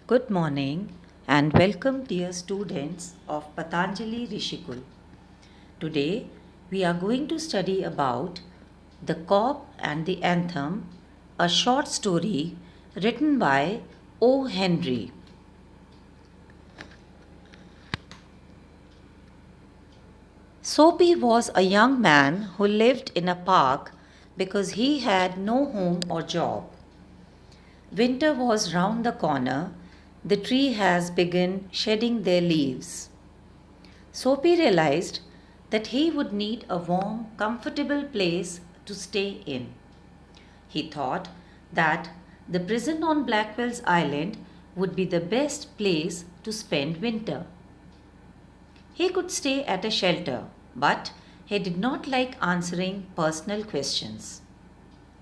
Good morning and welcome, dear students of Patanjali Rishikul. Today we are going to study about The Cop and the Anthem, a short story written by O. Henry. Soapy was a young man who lived in a park because he had no home or job. Winter was round the corner. The tree has begun shedding their leaves. Soapy realized that he would need a warm, comfortable place to stay in. He thought that the prison on Blackwell's Island would be the best place to spend winter. He could stay at a shelter, but he did not like answering personal questions.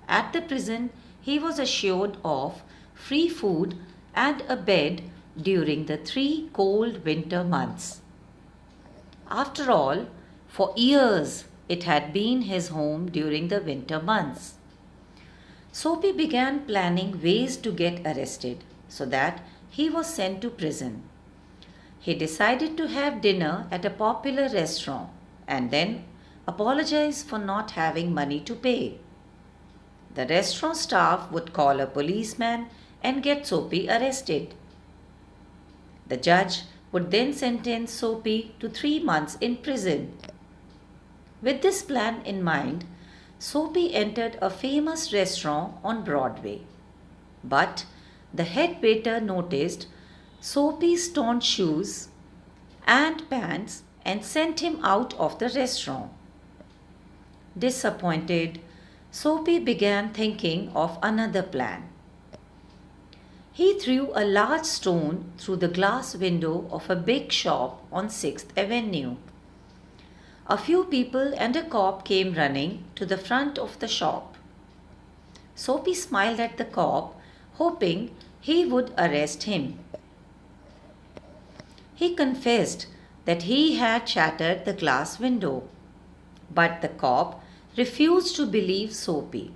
At the prison, he was assured of free food and a bed during the 3 cold winter months. After all, for years it had been his home during the winter months. Soapy began planning ways to get arrested so that he was sent to prison. He decided to have dinner at a popular restaurant and then apologize for not having money to pay. The restaurant staff would call a policeman and get Soapy arrested. The judge would then sentence Soapy to 3 months in prison. With this plan in mind, Soapy entered a famous restaurant on Broadway. But the head waiter noticed Soapy's torn shoes and pants and sent him out of the restaurant. Disappointed, Soapy began thinking of another plan. He threw a large stone through the glass window of a big shop on 6th Avenue. A few people and a cop came running to the front of the shop. Soapy smiled at the cop, hoping he would arrest him. He confessed that he had shattered the glass window, but the cop refused to believe Soapy.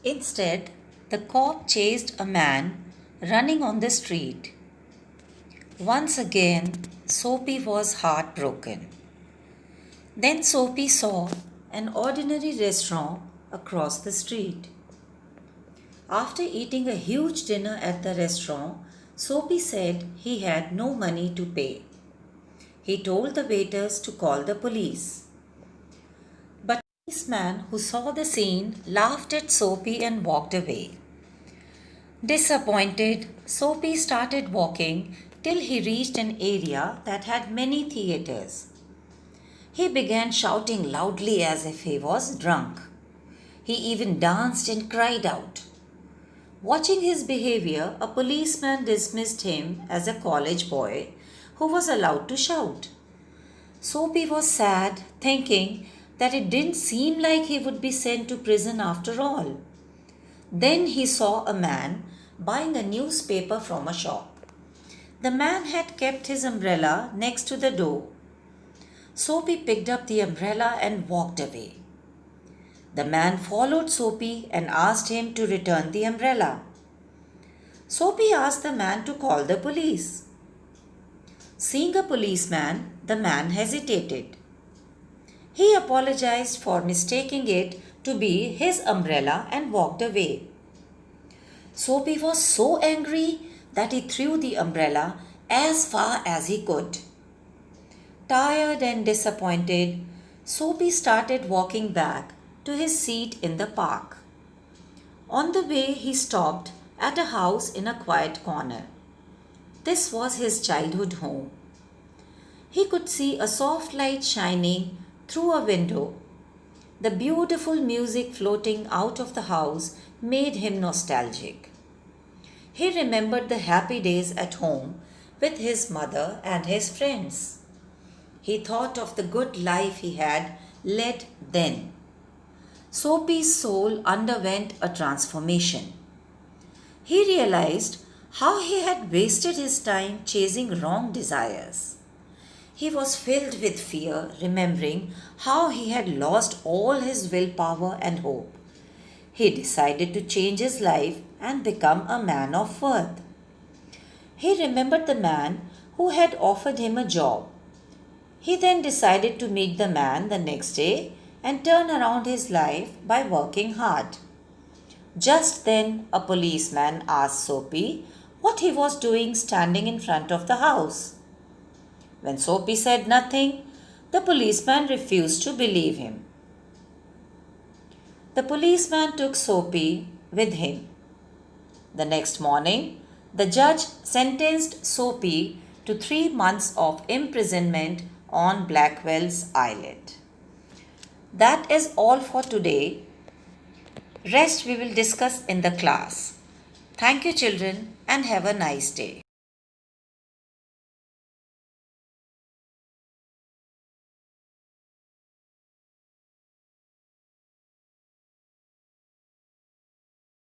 Instead, the cop chased a man running on the street. Once again, Soapy was heartbroken. Then Soapy saw an ordinary restaurant across the street. After eating a huge dinner at the restaurant, Soapy said he had no money to pay. He told the waiters to call the police. But the policeman who saw the scene laughed at Soapy and walked away. Disappointed, Soapy started walking till he reached an area that had many theatres. He began shouting loudly as if he was drunk. He even danced and cried out. Watching his behavior, a policeman dismissed him as a college boy who was allowed to shout. Soapy was sad, thinking that it didn't seem like he would be sent to prison after all. Then he saw a man buying a newspaper from a shop. The man had kept his umbrella next to the door. Soapy picked up the umbrella and walked away. The man followed Soapy and asked him to return the umbrella. Soapy asked the man to call the police. Seeing a policeman, the man hesitated. He apologized for mistaking it to be his umbrella and walked away. Soapy was so angry that he threw the umbrella as far as he could. Tired and disappointed, Soapy started walking back to his seat in the park. On the way, he stopped at a house in a quiet corner. This was his childhood home. He could see a soft light shining through a window. The beautiful music floating out of the house made him nostalgic. He remembered the happy days at home with his mother and his friends. He thought of the good life he had led then. Soapy's soul underwent a transformation. He realized how he had wasted his time chasing wrong desires. He was filled with fear, remembering how he had lost all his willpower and hope. He decided to change his life and become a man of worth. He remembered the man who had offered him a job. He then decided to meet the man the next day and turn around his life by working hard. Just then, a policeman asked Soapy what he was doing standing in front of the house. When Soapy said nothing, the policeman refused to believe him. The policeman took Soapy with him. The next morning, the judge sentenced Soapy to 3 months of imprisonment on Blackwell's Island. That is all for today. Rest we will discuss in the class. Thank you, children, and have a nice day.